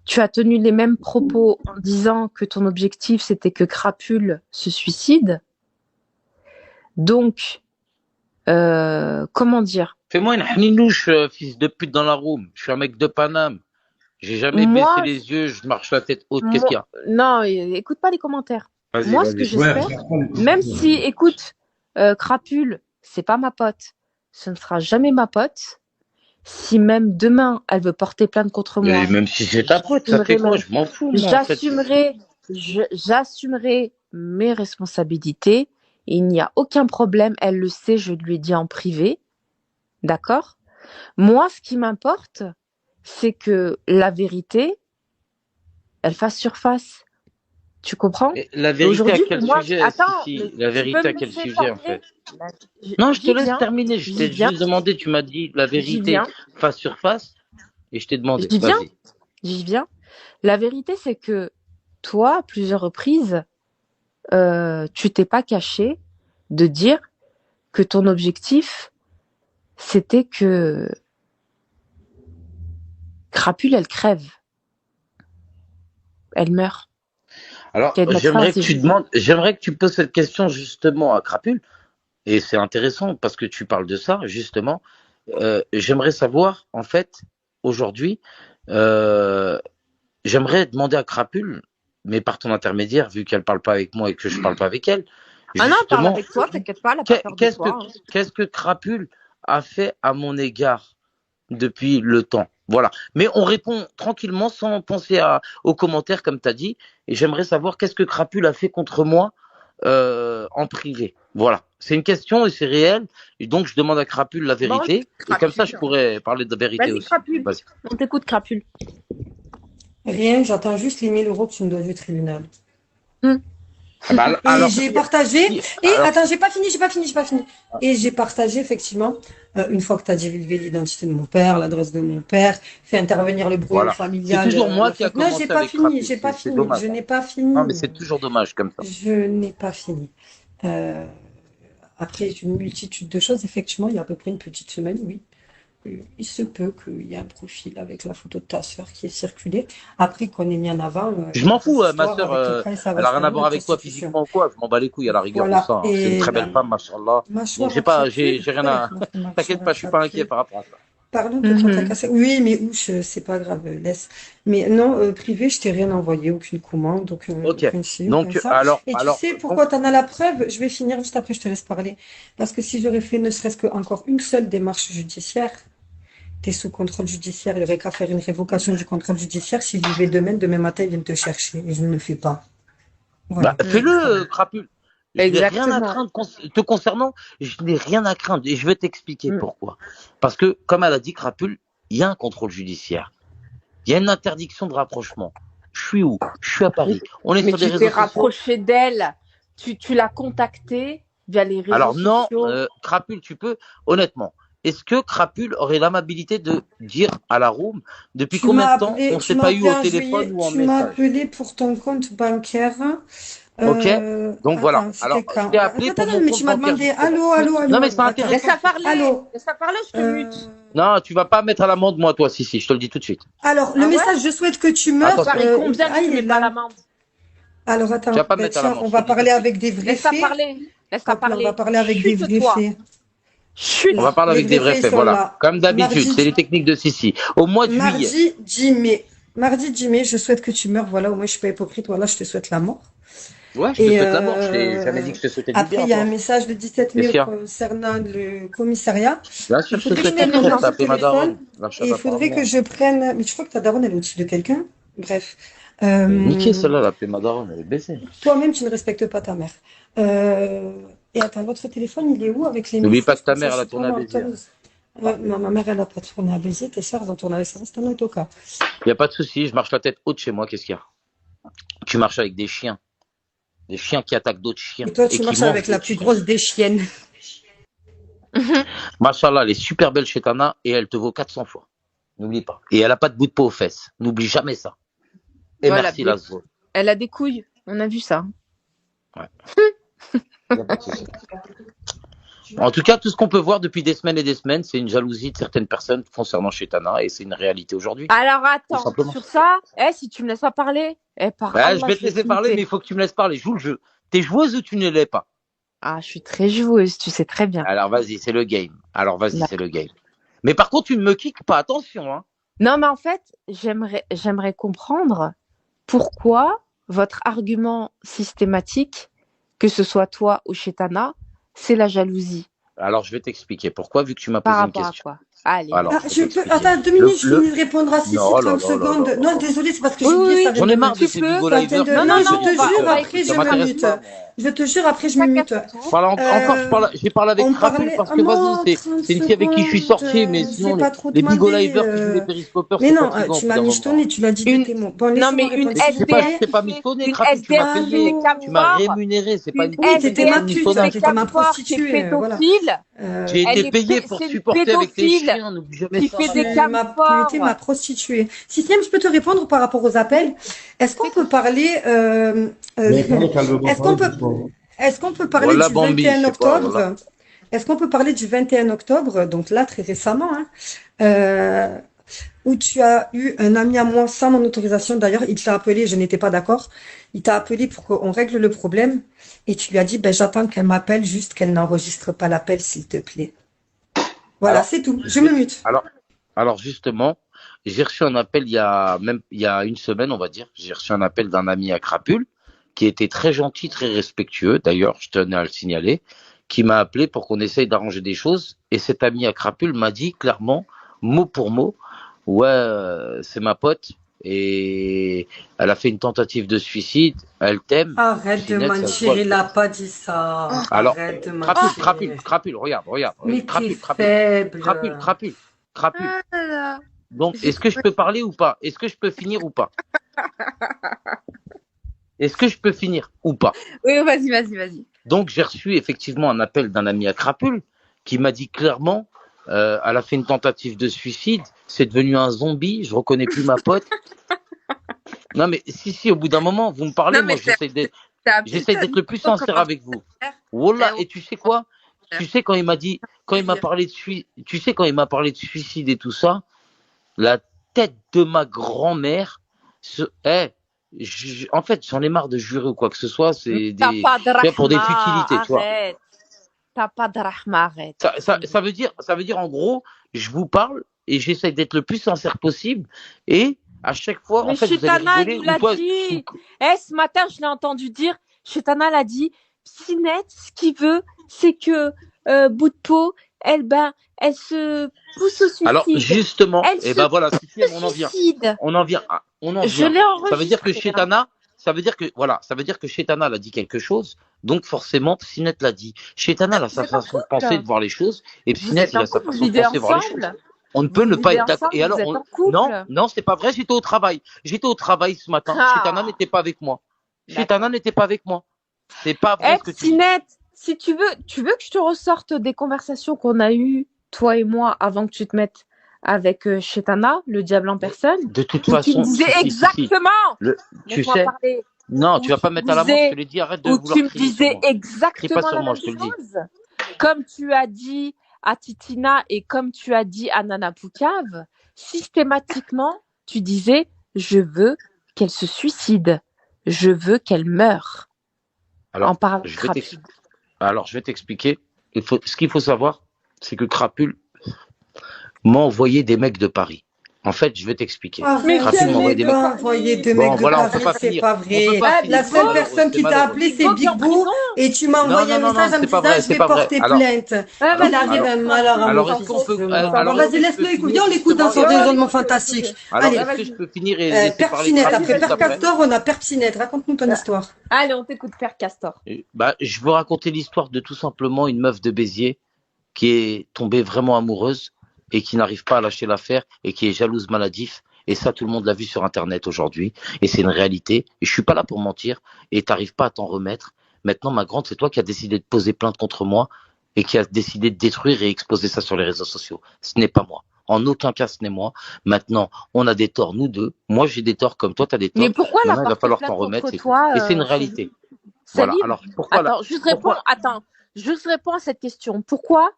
Tu as tenu les mêmes propos en disant que ton objectif, c'était que Crapule se suicide. Donc, comment dire ? Fais-moi une hninouche, fils de pute dans la room. Je suis un mec de Paname. J'ai jamais baissé Moi, les yeux, je marche la tête haute. Qu'est-ce qu'il y a? non, écoute pas les commentaires. Vas-y, Moi, ce que vas-y. j'espère, même si, écoute, Crapule, c'est pas ma pote, ce ne sera jamais ma pote. Si même demain, elle veut porter plainte contre moi, Et même si c'est ta pote, ça fait quoi? Je m'en fous, moi, en fait. j'assumerai mes responsabilités. Il n'y a aucun problème, elle le sait, je lui ai dit en privé, d'accord? Moi, ce qui m'importe, c'est que la vérité, elle fasse surface. Tu comprends? Et la vérité à Aujourd'hui, quel moi, sujet, attends, Sissi? mais La tu vérité peux à me quel laisser sujet, en parler? fait? Non, je te J'y laisse viens, terminer. Je t'ai j'y viens, juste demandé, tu m'as dit la j'y vérité viens, face sur face, et je t'ai demandé. j'y viens, Vas-y. j'y viens. La vérité, c'est que toi, à plusieurs reprises, tu t'es pas caché de dire que ton objectif, c'était que Crapule, elle crève, elle meurt, Alors, qu'elle mette fin à ses jours. j'aimerais que tu poses cette question justement à Crapule, et c'est intéressant parce que tu parles de ça, justement. J'aimerais savoir, en fait, aujourd'hui, euh, j'aimerais demander à Crapule, mais par ton intermédiaire, vu qu'elle parle pas avec moi et que je parle pas avec elle, Ah non, elle parle justement, avec toi, t'inquiète pas, elle a pas peur de toi. Hein. qu'est-ce que Crapule a fait à mon égard depuis le temps? Voilà. Mais on répond tranquillement sans penser aux commentaires, comme tu as dit. Et j'aimerais savoir qu'est-ce que Crapule a fait contre moi en privé. Voilà. C'est une question et c'est réel. Et donc, je demande à Crapule la vérité. Bon, et comme ça, je pourrais parler de vérité vas-y, aussi. Crapule. Vas-y. On t'écoute, Crapule. Rien, j'attends juste les 1000 euros que tu me dois du tribunal. Ah bah, Et alors, j'ai partagé. Et alors- attends, j'ai pas fini. Et j'ai partagé effectivement, une fois que tu as divulgué l'identité de mon père, l'adresse de mon père, fait intervenir le brouillon Voilà. familial. C'est toujours moi qui a Non, commencé j'ai pas avec fini. Crapule. J'ai pas C'est fini. dommage. Je n'ai pas fini. Non, mais c'est toujours dommage comme ça. Je n'ai pas fini. Euh, Après une multitude de choses, effectivement, il y a à peu près une petite semaine, oui. Il se peut qu'il y ait un profil avec la photo de ta sœur qui est circulé. Après qu'on ait mis en avant. Je m'en fous, cette ma histoire sœur, avec lequel ça va elle a se rien à terminer, voir la avec toi prostitution. physiquement ou quoi. Je m'en bats les couilles à la rigueur Voilà. de ça. Hein. C'est une très belle femme, machallah. Donc j'ai rien à. T'inquiète pas, je suis pas inquiet par rapport à ça. Pardon de te tracasser. Oui, mais ouch, c'est pas grave, laisse. Mais non, privé, je t'ai rien envoyé, aucune commande, aucune Ok. ci, Donc aucun ça. alors, Et tu sais pourquoi t'en as la preuve? Je vais finir juste après, je te laisse parler. Parce que si j'aurais fait ne serait-ce que encore une seule démarche judiciaire, t'es sous contrôle judiciaire, il n'y aurait qu'à faire une révocation du contrôle judiciaire. S'ils vivaient demain matin, ils viennent te chercher. Et je ne le fais pas. Voilà. bah, fais-le, Crapule. Je n'ai rien à Exactement. craindre te concernant. Je n'ai rien à craindre et je vais t'expliquer pourquoi. Parce que, comme elle a dit, Crapule, il y a un contrôle judiciaire. Il y a une interdiction de rapprochement. Je suis où? Je suis à Paris. On est Mais sur des tu réseaux t'es sociaux. rapproché d'elle. Tu l'as contactée via les réseaux Alors non, sociaux. Crapule, tu peux, honnêtement, est-ce que Crapule aurait l'amabilité de dire à la room depuis combien de temps on ne s'est pas eu au téléphone ou en Tu m'as message? appelé pour ton compte bancaire. Ok, donc voilà. Attends, Alors, c'était quand? je t'ai appelé pour mon mais compte tu m'as bancaire, demandé, justement. allô. Non, mais c'est Attends. intéressant. Laisse-la parler. Allô. Laisse-la parler, je te mute. Non, tu vas pas mettre à l'amende, moi, toi, si, je te le dis tout de suite. Alors, le Ah ouais? message, je souhaite que tu meurs. Attends, Paris, combien il tu est mets pas là. l'amende? Alors, attends, Tu vas pas me mettre à tiens, l'amende, on je va te dis tout parler de suite. avec des vrais Laisse-la faits. parler. Laisse-la Hop là, parler. on va parler avec des vrais faits. Chut. On va parler Les avec des vrais faits faits, sont voilà. là. Comme d'habitude, Mardi, c'est les techniques de Sissi. Au mois de juillet. Mardi 10 mai, je souhaite que tu meurs. Voilà, au moins, je suis pas hypocrite. Voilà, je te souhaite la mort. Ouais, je te souhaite la mort. Je t'ai jamais dit que je te souhaitais du Après, bien. il y a toi. un message le 17 mai Qu'est-ce qu'il y a concernant le commissariat. Bien sûr, Il je te faudrait que souhaite je la prenne mort. mon T'as appelé ma téléphone. daronne. Et il faudrait que je prenne. Mais tu crois que ta daronne, elle est au-dessus de quelqu'un? Bref. Niquer celle-là, elle a appelé ma daronne. Elle est baissée. Toi-même, tu ne respectes pas ta mère. Et attends, votre téléphone, il est où avec les N'oublie messages pas que ta comme ça, mère, elle a je suis tourné à pas Béziers. menteuse. Ouais, non, ma mère, elle a pas tourné à Béziers. Tes sœurs, elles ont tourné à Béziers. C'est un autre cas. Il n'y a pas de souci, je marche la tête haute chez moi, qu'est-ce qu'il y a? Tu marches avec des chiens. Des chiens qui attaquent d'autres chiens. Et toi, tu qui marches mangent avec la d'autres plus chiens. grosse des chiennes. Machallah, elle est super belle chez Tana et elle te vaut 400 fois. N'oublie pas. Et elle a pas de bout de peau aux fesses. N'oublie jamais ça. Et Voilà, merci, Laszlo. Elle a des couilles. On a vu ça. Y a pas de souci. En tout cas, tout ce qu'on peut voir depuis des semaines et des semaines, c'est une jalousie de certaines personnes concernant Chetana et c'est une réalité aujourd'hui. Alors Tout attends, simplement. sur ça, si tu me laisses pas parler, par Ouais, Allah, je vais te laisser parler, mais il faut que tu me laisses parler. Joue le jeu. T'es joueuse ou tu ne l'es pas? Ah, je suis très joueuse, tu sais très bien. Alors vas-y, c'est le game. Alors vas-y, D'accord. c'est le game. Mais par contre, tu ne me kicks pas, attention, hein. Non, mais en fait, j'aimerais comprendre pourquoi votre argument systématique, que ce soit toi ou Chetana, c'est la jalousie. Alors je vais t'expliquer pourquoi, vu que tu m'as Par posé une rapport à question. quoi? Allez, Alors, Ah, je vais je peux... t'expliquer. Attends, 2 minutes, je finis de répondre à Sissi, Non, là, 30 là, là, secondes. là, là. Non, désolé, c'est parce que Oui, j'ai oublié, oui, ça oui. vient J'en de ai me... marre de Tu ces peux. bigolavers. Non, Non, je non, te jure, on va après je Ça écouter me m'intéresse mute. pas, moi. Je te jure, après je me chacun mute. son tour. Voilà, encore, je parle avec On Crapule parlait... parce Ah que vas-y, non, 30 c'est une fille avec qui je suis secondes, sorti, mais je vais sinon, pas trop les demander. bigolavers qui jouent les périscopeurs, Mais c'est non, fatigant au tu bout m'as d'un moment. michetonné, tu l'as dit de Une... tes mots. Bon, Non, laissez-moi mais une répondre, s'il vous SDF plaît. C'est pas qui fait michetonné, une Crapule, tu m'as SDF qui payé, fait cap tu m'as Allô? fort, rémunéré, c'est pas une une Oui, t'étais ma SDF qui pute, fait t'étais cap ma fort, qui est prostituée, voilà. pédophile. J'ai été payé pour C'est une supporter avec les pédophile chiens, n'oublie jamais qui ça, fait des maman. cap Tu étais ma forts. prostituée. Sixième, je peux te répondre par rapport aux appels. Est-ce qu'on peut parler, Mais parlez calmement, est-ce qu'on parlez peut, doucement. est-ce qu'on peut parler Voilà, du Bambi, 21 je sais pas, voilà. octobre? Est-ce qu'on peut parler du 21 octobre, donc là, très récemment, hein, euh, où tu as eu un ami à moi sans mon autorisation. D'ailleurs, il t'a appelé, je n'étais pas d'accord. Il t'a appelé pour qu'on règle le problème et tu lui as dit, ben, j'attends qu'elle m'appelle, juste qu'elle n'enregistre pas l'appel, s'il te plaît. Voilà, Alors, c'est tout. Je je vais me te- mute. alors justement, j'ai reçu un appel il y a une semaine, on va dire. J'ai reçu un appel d'un ami à Crapule qui était très gentil, très respectueux. D'ailleurs, je tenais à le signaler, qui m'a appelé pour qu'on essaye d'arranger des choses. Et cet ami à Crapule m'a dit clairement, mot pour mot, ouais, c'est ma pote et elle a fait une tentative de suicide. Elle t'aime. Arrête de Finette, ça se mentir, voit. il n'a pas dit ça. Alors, Arrête de Crapule, mentir. regarde, Mais t'es Crapule, faible. Crapule. Ah là là. Donc, est-ce que je peux parler ou pas? Est-ce que je peux finir ou pas? Est-ce que je peux finir ou pas? Oui, vas-y. Donc, j'ai reçu effectivement un appel d'un ami à Crapule qui m'a dit clairement, elle a fait une tentative de suicide, c'est devenu un zombie, je reconnais plus ma pote. Non, mais si, au bout d'un moment, vous me parlez, Non, mais moi, j'essaie d'être le plus comment sincère avec vous. Wallah, et tu sais quoi? Tu sais, quand il m'a parlé de suicide et tout ça, la tête de ma grand-mère, en fait, j'en ai marre de jurer ou quoi que ce soit, c'est T'as pas de pour des rahma, futilités, tu vois. arrête. T'as pas de rahma, arrête. Ça veut dire en gros, je vous parle et j'essaie d'être le plus sincère possible et à chaque fois, Mais en fait, vous allez Chetana rigoler nous ou l'a toi, dit. Ce matin, je l'ai entendu dire. Chetana l'a dit. Sinette, ce qu'il veut, c'est que bout de peau, elle se pousse au suicide. alors justement, Elle et se ben voilà, on en vient. suicide. On en vient. Je l'ai enregistré. Ça veut dire que hein. Chetana, ça veut dire que Chetana l'a dit quelque chose, donc forcément Psinette l'a dit. Chetana a sa Vous êtes en façon de couple penser, de voir les choses, et Vous Psinette êtes il en a sa couple, vous façon de vivez penser, de voir les choses. ensemble. On ne peut Vous ne pas vivez être d'accord. ensemble, Et alors, vous êtes en couple. non, c'est pas vrai, j'étais au travail. J'étais au travail ce matin. Ah. Chetana n'était pas avec moi. D'accord. Chetana n'était pas avec moi. C'est pas vrai ce que tu dis. Sinette, si tu veux que je te ressorte des conversations qu'on a eues, toi et moi, avant que tu te mettes avec Chetana, le diable en personne, De toute où tu façon, me disais si. exactement. Tu Laisse-moi sais, parler. non, Où tu vas pas tu mettre à la disais- mort, je te l'ai dit, arrête de Où vouloir tu me crier sur disais moi. Crie exactement pas sur la moi, même je te le dis. chose. Comme tu as dit à Titina et comme tu as dit à Nana Poucave, systématiquement, tu disais je veux qu'elle se suicide. Je veux qu'elle meure. Alors, En parlant de je vais Crapule. je vais t'expliquer. Ce qu'il faut savoir, c'est que Crapule m'a envoyé des mecs de Paris. En fait, je vais t'expliquer. Arrête, Crapule m'a envoyé des je mecs. n'ai pas envoyé de Bon, mecs de voilà, on peut Paris, pas c'est finir. pas On vrai. peut pas finir. La C'est seule malheureux, personne c'est qui t'a malheureux. appelé, c'est Big Bo qui est Big en Bo, prison. et tu m'as Non, envoyé un non, message en me c'est pas disant vrai, je c'est vais pas vrai. porter Alors, plainte. Ah, Il vas-y, arrive un malheur à alors, mon est-ce qu'on peut, fils. alors, Bon, est-ce vas-y, que je peux laisse-le écouter. finir On l'écoute dans son justement, raisonnement fantastique. alors, Allez, est-ce que je peux finir et laisser Père parler Pinette, Crapule après juste Père après? Castor, on a Père Pinette. Raconte-nous ton histoire. Allez, on t'écoute, Père Castor. Bah, je veux raconter l'histoire de tout simplement une meuf de Béziers qui est tombée vraiment amoureuse et qui n'arrive pas à lâcher l'affaire et qui est jalouse maladif. Et ça, tout le monde l'a vu sur Internet aujourd'hui. Et c'est une réalité. Et je suis pas là pour mentir. Et t'arrives pas à t'en remettre. Maintenant, ma grande, c'est toi qui as décidé de poser plainte contre moi et qui a décidé de détruire et exposer ça sur les réseaux sociaux. Ce n'est pas moi. En aucun cas, ce n'est moi. Maintenant, on a des torts, nous deux. Moi, j'ai des torts comme toi, t'as des torts. Mais pourquoi la Maintenant, il va porter falloir plainte t'en remettre. contre C'est tout. toi, Et c'est une réalité. Voilà. Salim, Alors, pourquoi attends, juste réponds à cette question. Pourquoi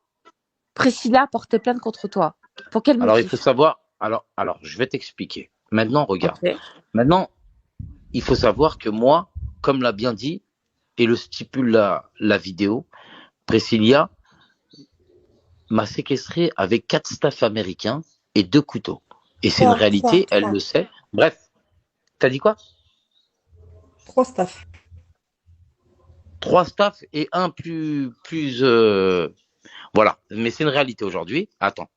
Priscilla a porté plainte contre toi? Pour quel Alors, il motif? faut savoir. Alors, je vais t'expliquer. Maintenant, regarde. Ok. Maintenant, il faut savoir que moi, comme l'a bien dit, et le stipule la vidéo, Priscilla m'a séquestré avec 4 staffs américains et 2 couteaux. Et c'est une réalité, elle le sait. Bref, t'as dit quoi? 3 staffs. 3 staffs et un voilà, mais c'est une réalité aujourd'hui. Attends.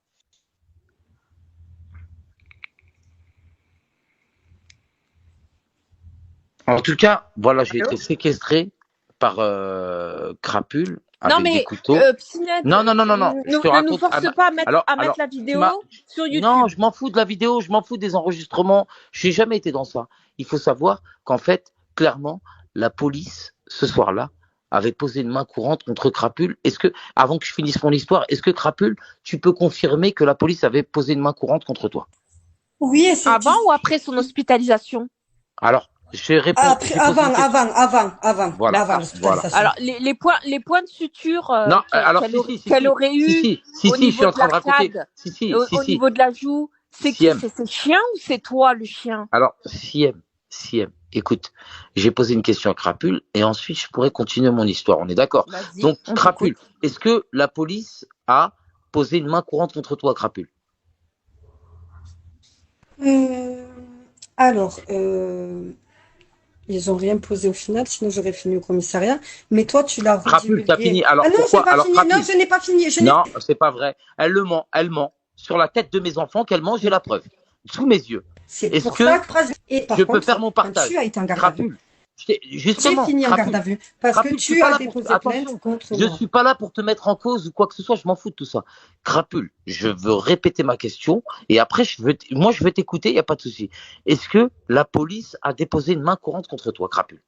En tout cas, voilà, j'ai été séquestré par Crapule avec des couteaux. Psynette, Non, je te ne raconte. nous force pas à mettre la vidéo sur YouTube. Non, je m'en fous de la vidéo, je m'en fous des enregistrements. Je n'ai jamais été dans ça. Il faut savoir qu'en fait, clairement, la police, ce soir-là, avait posé une main courante contre Crapule. Avant que je finisse mon histoire, est-ce que Crapule, tu peux confirmer que la police avait posé une main courante contre toi? Oui, et c'est avant ou après son hospitalisation? Alors, j'ai répondu. Avant. Voilà. Alors, les points de suture qu'elle aurait eu au niveau de l'arcade, au niveau de la joue, c'est qui? C'est ses chiens ou c'est toi le chien? Alors, Siem, écoute, j'ai posé une question à Crapule et ensuite je pourrais continuer mon histoire, on est d'accord? Donc, Crapule, est-ce que la police a posé une main courante contre toi, Crapule? Alors, ils ont rien posé au final, sinon j'aurais fini au commissariat. Mais toi, tu l'as Crapule, t'as fini. Alors, non, pourquoi? Alors, Crapule... Non, je n'ai pas fini. Non, c'est pas vrai. Elle ment. Sur la tête de mes enfants qu'elle ment, j'ai la preuve. Sous mes yeux. Est-ce que je peux faire mon partage? Tu as été en garde à vue. Justement, j'ai fini en garde à vue parce que tu as déposé plainte contre moi. Je suis pas là pour te mettre en cause ou quoi que ce soit, je m'en fous de tout ça. Crapule, je veux répéter ma question et après je vais t'écouter, il y a pas de souci. Est-ce que la police a déposé une main courante contre toi, Crapule?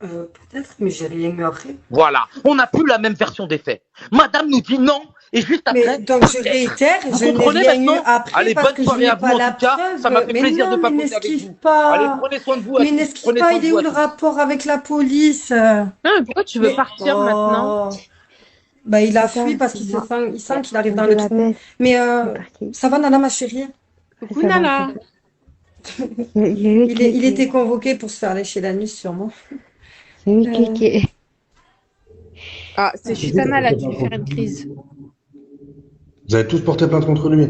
Peut-être, mais j'ai rien eu après. Voilà, on n'a plus la même version des faits. Madame nous dit non, et juste après. Mais donc je réitère, je n'ai rien eu après. Allez, parce bonne que soirée je à vous en tout cas. Ça m'a fait plaisir de papoter avec vous. Allez, prenez soin de vous. Mais n'esquive pas, il est où le rapport avec la police? Non, mais pourquoi tu veux partir maintenant? Bah, il a fui parce qu'il sent qu'il arrive dans le trou. Mais ça va, Nana, ma chérie? Coucou, Nana. Il était convoqué pour se faire lécher la nuit, sûrement. C'est une cliquée. Ah, c'est Chitana, elle a dû faire une crise. Vous avez tous porté plainte contre lui?